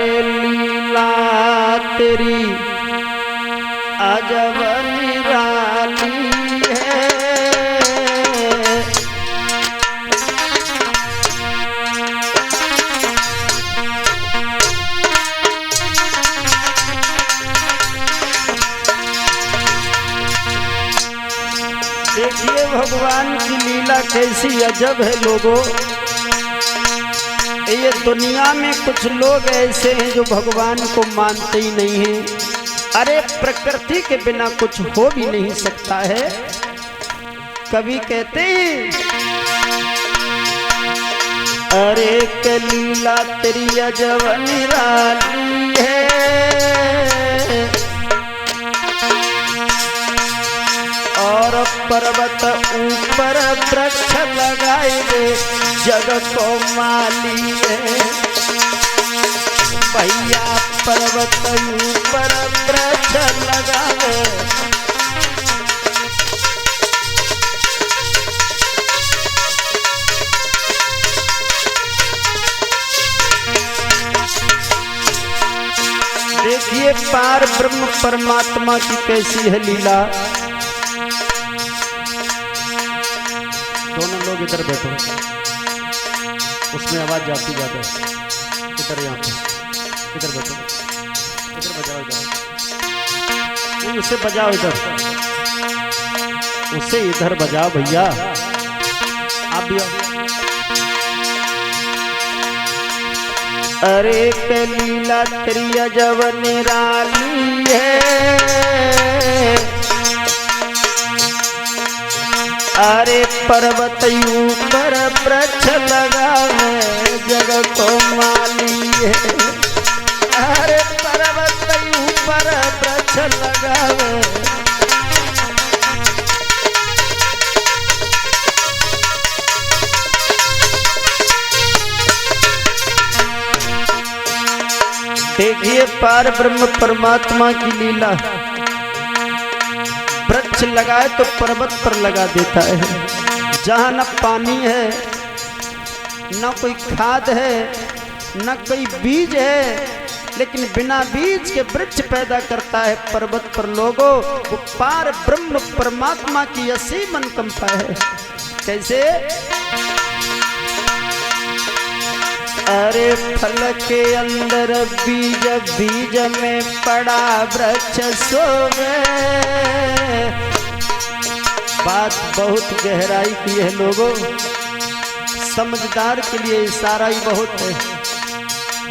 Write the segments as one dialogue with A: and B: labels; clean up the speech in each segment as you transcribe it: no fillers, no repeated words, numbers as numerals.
A: अरे लीला तेरी अजब निराली है। देखिए भगवान की लीला कैसी अजब है लोगों। ये दुनिया में कुछ लोग ऐसे हैं जो भगवान को मानते ही नहीं हैं। अरे प्रकृति के बिना कुछ हो भी नहीं सकता है। कवि कहते हैं अरे के लीला तेरी अजब निराली है। और पर्वत ऊपर वृक्ष लगाए दे जग को माली है। भैया पर्वत ऊपर वृक्ष लगाए। देखिए पार ब्रह्म परमात्मा की कैसी है लीला। दोनों लोग इधर बैठो, उसमें आवाज जाती ज्यादा है। इधर यहाँ पे इधर बैठो, इधर बजाओ, इधर नहीं उसे बजाओ, इधर उसे इधर बजाओ भैया। आप भी आओ। अरे के लीला तेरी अजब निराली है। अरे पर्वत ऊपर वृक्ष लगावे जग को माली है। अरे पर्वत ऊपर वृक्ष लगावे। देखिए पार ब्रह्म परमात्मा की लीला। वृक्ष लगाए तो पर्वत पर लगा देता है। जहाँ न पानी है, न कोई खाद है, न कोई बीज है, लेकिन बिना बीज के वृक्ष पैदा करता है पर्वत पर। लोगों वो पार ब्रह्म परमात्मा की असीम अनुकंपा है। कैसे? अरे फल के अंदर बीज, बीज में पड़ा वृक्ष सोवे। बात बहुत गहराई की है लोगों, समझदार के लिए इशारा ही बहुत है।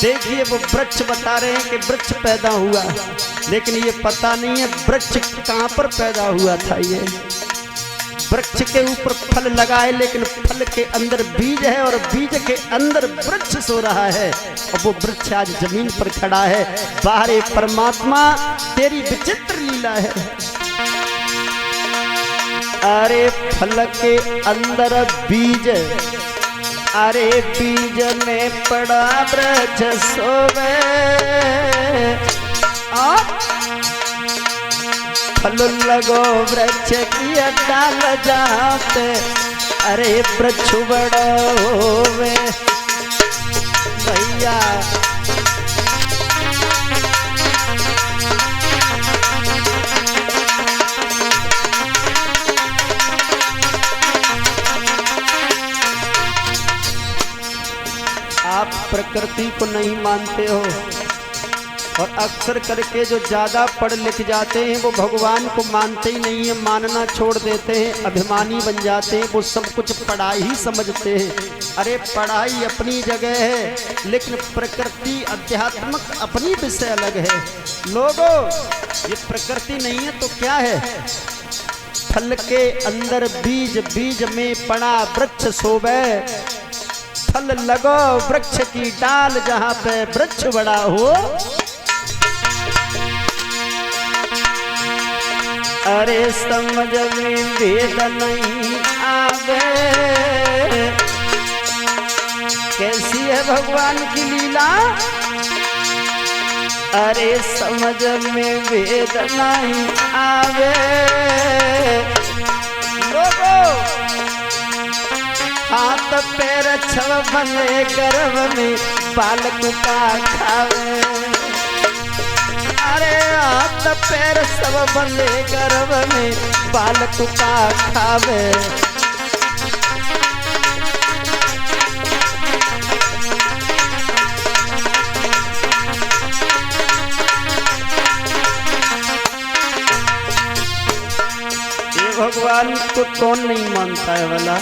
A: देखिए वो वृक्ष बता रहे हैं कि वृक्ष पैदा हुआ, लेकिन ये पता नहीं है वृक्ष कहाँ पर पैदा हुआ था। ये वृक्ष के ऊपर फल लगाए, लेकिन फल के अंदर बीज है और बीज के अंदर वृक्ष सो रहा है। और वो वृक्ष आज जमीन पर खड़ा है। बाहरे परमात्मा तेरी विचित्र लीला है। अरे फल के अंदर बीज, अरे बीज में पड़ा वृक्ष सोवे। फल लगो वृक्ष की डाल जाते, अरे वृक्ष बड़ा होवे भैया। आप प्रकृति को नहीं मानते हो, और अक्सर करके जो ज़्यादा पढ़ लिख जाते हैं वो भगवान को मानते ही नहीं है, मानना छोड़ देते हैं, अभिमानी बन जाते हैं। वो सब कुछ पढ़ाई ही समझते हैं। अरे पढ़ाई अपनी जगह है, लेकिन प्रकृति अध्यात्मक अपनी विषय अलग है। लोगों ये प्रकृति नहीं है तो क्या है? फल के अंदर बीज, बीज में पड़ा वृक्ष सोवे। फल लगो वृक्ष की डाल जहाँ पे वृक्ष बड़ा हो। अरे समझ में भेद नहीं आवे। कैसी है भगवान की लीला? अरे समझ में भेद नहीं आवे। लोगों हाथ पैर छव भले गर्भ में बालक का खावे। तब पैर सब बंधे गर्भ में बालक का खावे। भगवान को कौन नहीं मानता है वाला?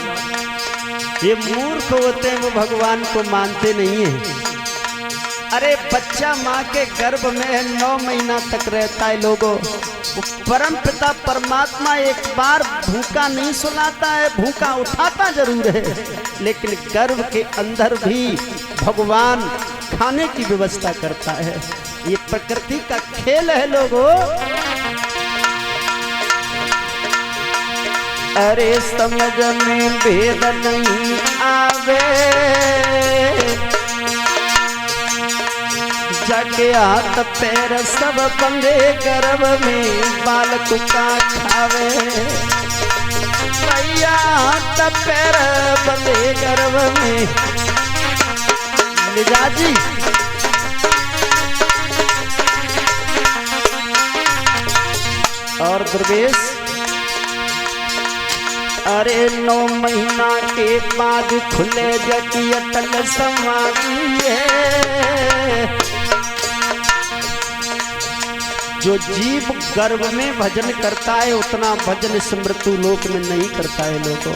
A: ये मूर्ख होते हैं, वो भगवान को मानते नहीं है। अरे बच्चा माँ के गर्भ में है, 9 महीना तक रहता है लोगों। वो परम पिता परमात्मा एक बार भूखा नहीं सुलाता है, भूखा उठाता जरूर है, लेकिन गर्भ के अंदर भी भगवान खाने की व्यवस्था करता है। ये प्रकृति का खेल है लोगों। अरे समझ में भेद नहीं आवे, जाके हाथ पैर सब बंधे गर्भ में बालक का खावे। भैया हाथ पैर बंधे गर्भ में। मिजाजी और दुर्गेश, अरे 9 महीना के बाद खुले जगी अटल समाधि है। जो जीव गर्भ में भजन करता है उतना भजन इस मृत्यु लोक में नहीं करता है लोगों।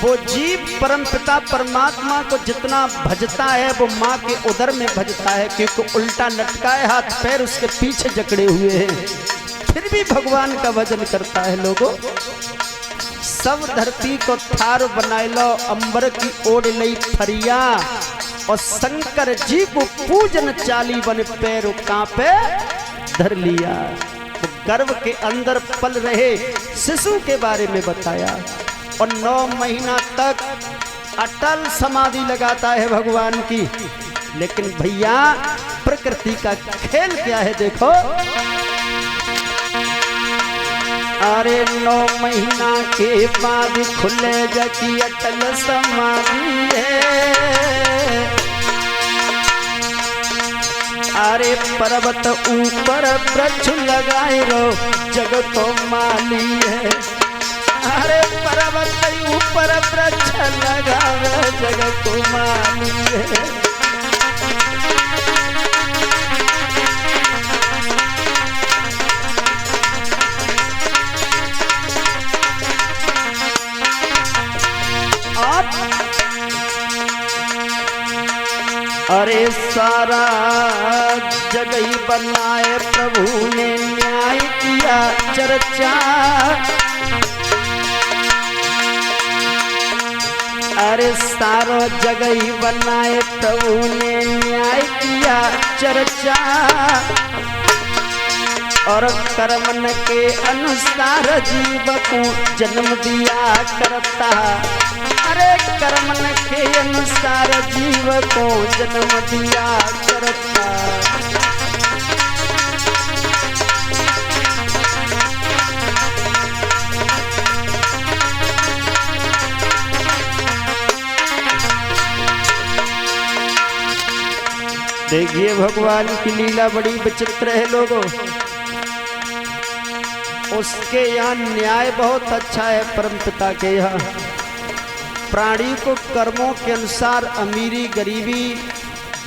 A: वो जीव परम पिता परमात्मा को जितना भजता है वो माँ के उदर में भजता है, क्योंकि उल्टा लटका है, हाथ पैर उसके पीछे जकड़े हुए हैं, फिर भी भगवान का भजन करता है लोगों। सब धरती को थार बनाए लो, अंबर की ओढ़ लई फरिया, और शंकर जी को पूजन चाली बन पैरों कांपे धर लिया। वो गर्भ के अंदर पल रहे शिशु के बारे में बताया, और 9 महीना तक अटल समाधि लगाता है भगवान की। लेकिन भैया प्रकृति का खेल क्या है देखो। अरे 9 महीना के बाद खुले जगी अटल समाधि है। अरे पर्वत ऊपर वृक्ष लगाए रो जग को माली है। अरे पर्वत ऊपर वृक्ष लगावे जग को माली है। अरे सारा जगही बनाए प्रभु ने न्याय किया चर्चा। अरे सारो जगही बनाए प्रभु ने न्याय किया चर्चा, और कर्मन के अनुसार जीव को जन्म दिया करता। अरे कर्मन के अनुसार जीव को जन्म दिया करता। देखिए भगवान की लीला बड़ी विचित्र है लोगों। उसके यहाँ न्याय बहुत अच्छा है। परम पिता के यहाँ प्राणी को कर्मों के अनुसार अमीरी गरीबी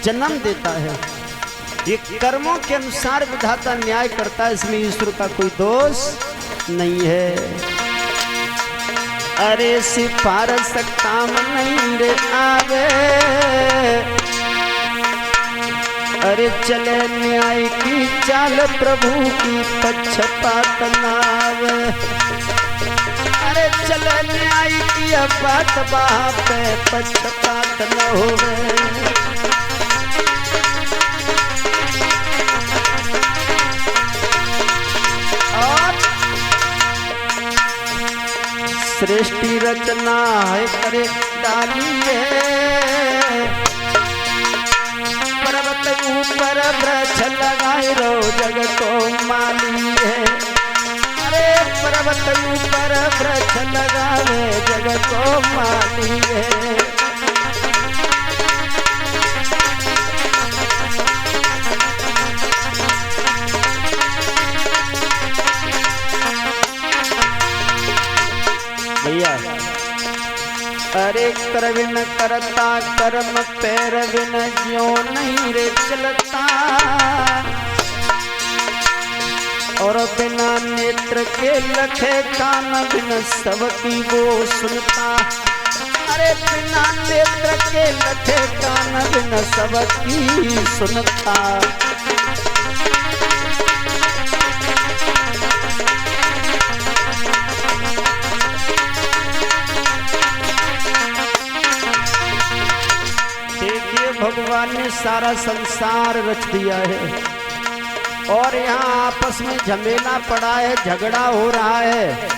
A: जन्म देता है। ये कर्मों के अनुसार विधाता न्याय करता है, इसमें ईश्वर का कोई दोष नहीं है। अरे सिफारिश काम नहीं रे आवे, अरे चले न्याय की चाल प्रभु की पक्षपात नावे। अरे चले न्याय की बात वहाँ पे पक्षपात न होवे। और सृष्टि रचना है करे डालिए, पर्वत ऊपर वृक्ष लगाए रो जग को माली है। अरे पर्वत ऊपर वृक्ष लगावे जग को माली है। कर बिन करता कर्म पैर बिन ज्यो नहीं रे चलता। और बिना नेत्र के लखे कान बिन सबकी वो सुनता। अरे बिना नेत्र के लखे कान बिन सबकी सुनता। देखिए भगवान ने सारा संसार रच दिया है और यहाँ आपस में झमेला पड़ा है, झगड़ा हो रहा है।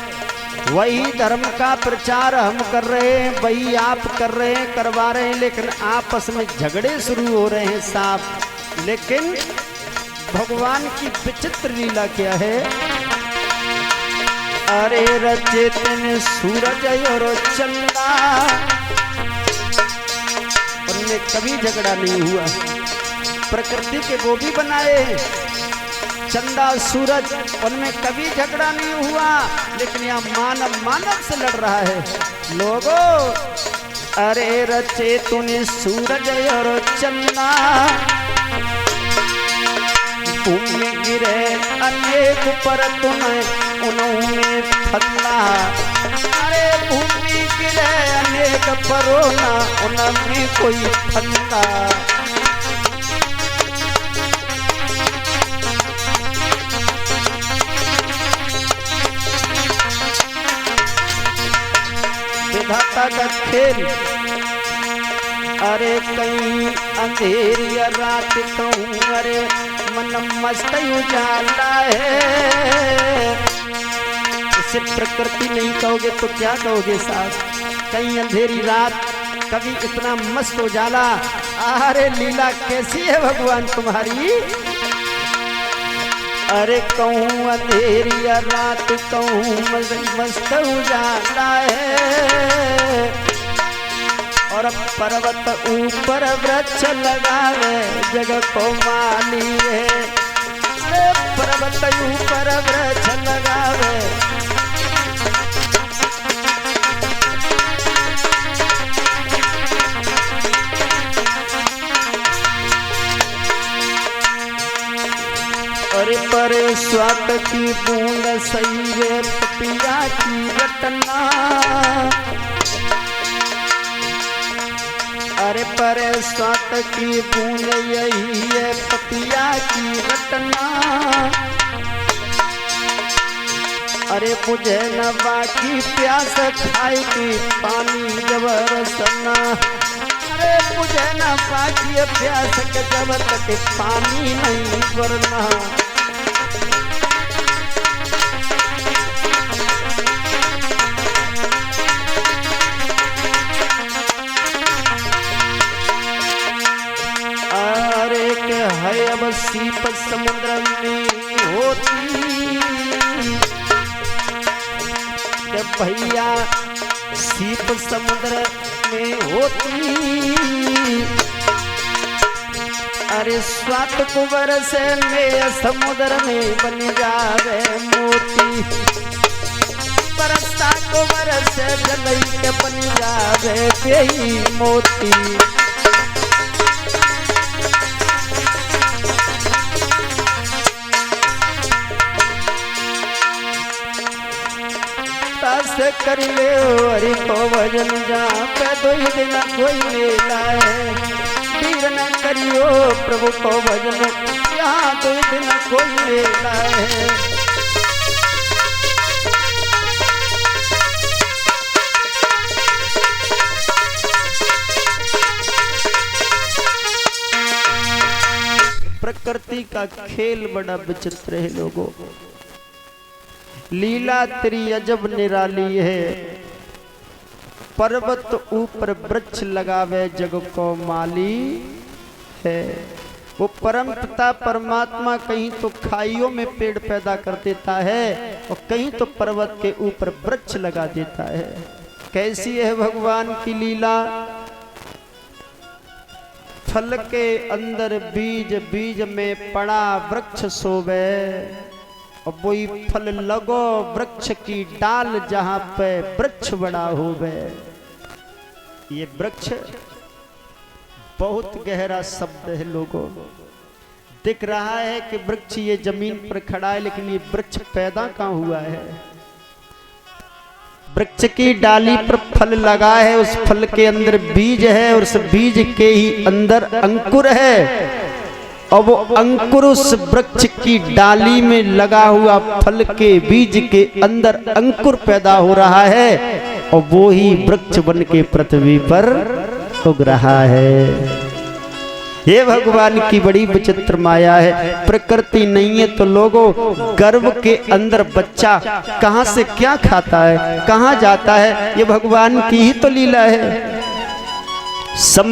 A: वही धर्म का प्रचार हम कर रहे हैं, वही आप कर रहे हैं, करवा रहे हैं, लेकिन आपस में झगड़े शुरू हो रहे हैं साफ। लेकिन भगवान की विचित्र लीला क्या है। अरे रचे तेने सूरज और चंदा, उनमें कभी झगड़ा नहीं हुआ। प्रकृति के वो भी बनाए चंदा सूरज, उनमें कभी झगड़ा नहीं हुआ। लेकिन यहाँ मानव मानव से लड़ रहा है। लोगों, अरे रचे तूने सूरज और चंदा, भूमि गिरे अनेक पर तूने उन्होंने फल्ला। अरे भूमि गिरे अनेक परों ना उनमें कोई फल्ला। विधाता का खेल। अरे कहीं अंधेरी रात कहूँ, अरे मन मस्त उजाला है। इसे प्रकृति नहीं कहोगे तो क्या कहोगे साहब। कहीं अंधेरी रात, कभी इतना मस्त उजाला। अरे लीला कैसी है भगवान तुम्हारी। अरे कहूँ अंधेरी रात कहूँ मस्त उजाला है। और पर्वत ऊपर वृक्ष लगावे जग को माली है। अरे पर्वत ऊपर वृक्ष लगावे। अरे पर स्वाद की बूंद सही है पपिया की रटना। अरे पर स्वाद की बूंद यही है पपिया की रटना। अरे मुझे न बाकी प्यास खाए की पानी जब रसना। अरे मुझे न बाकी प्यास के जब तक पानी नहीं वरना। है अब सीप समुद्र में होती के भैया सीप समुद्र में होती। अरे स्वात कुबर से में समुद्र में बन जावे मोती। बरसा कुबर से जलई के बन जावे बेही मोती। से कर ले हरि को भजन जहाँ पे 2 दिन कोई मेला है। वीर न करियो प्रभु को भजन यहाँ 2 दिन कोई मेला है। प्रकृति का खेल बड़ा विचित्र है लोगों। लीला तेरी अजब निराली है। पर्वत ऊपर वृक्ष लगावे जग को माली है। वो परम पिता परमात्मा कहीं तो खाइयों में पेड़ पैदा कर देता है और कहीं तो पर्वत के ऊपर वृक्ष लगा देता है। कैसी है भगवान की लीला। फल के अंदर बीज, बीज में पड़ा वृक्ष सोवे। और वही फल लगो वृक्ष की डाल जहाँ पे वृक्ष बड़ा होवे। ये वृक्ष बहुत गहरा शब्द है लोगों। दिख रहा है कि वृक्ष ये जमीन पर खड़ा है, लेकिन ये वृक्ष पैदा कहाँ हुआ है? वृक्ष की डाली पर फल लगा है, उस फल के अंदर बीज है और उस बीज के ही अंदर अंकुर है, और वो अंकुर उस वृक्ष की डाली में लगा हुआ फल के बीज के अंदर अंकुर पैदा हो रहा है, और वो ही वृक्ष बन के पृथ्वी पर उग रहा है। ये भगवान की बड़ी विचित्र माया है। प्रकृति नहीं है तो लोगों, गर्भ के अंदर बच्चा कहां से क्या खाता है, कहां जाता है, ये भगवान की ही तो लीला है। समझ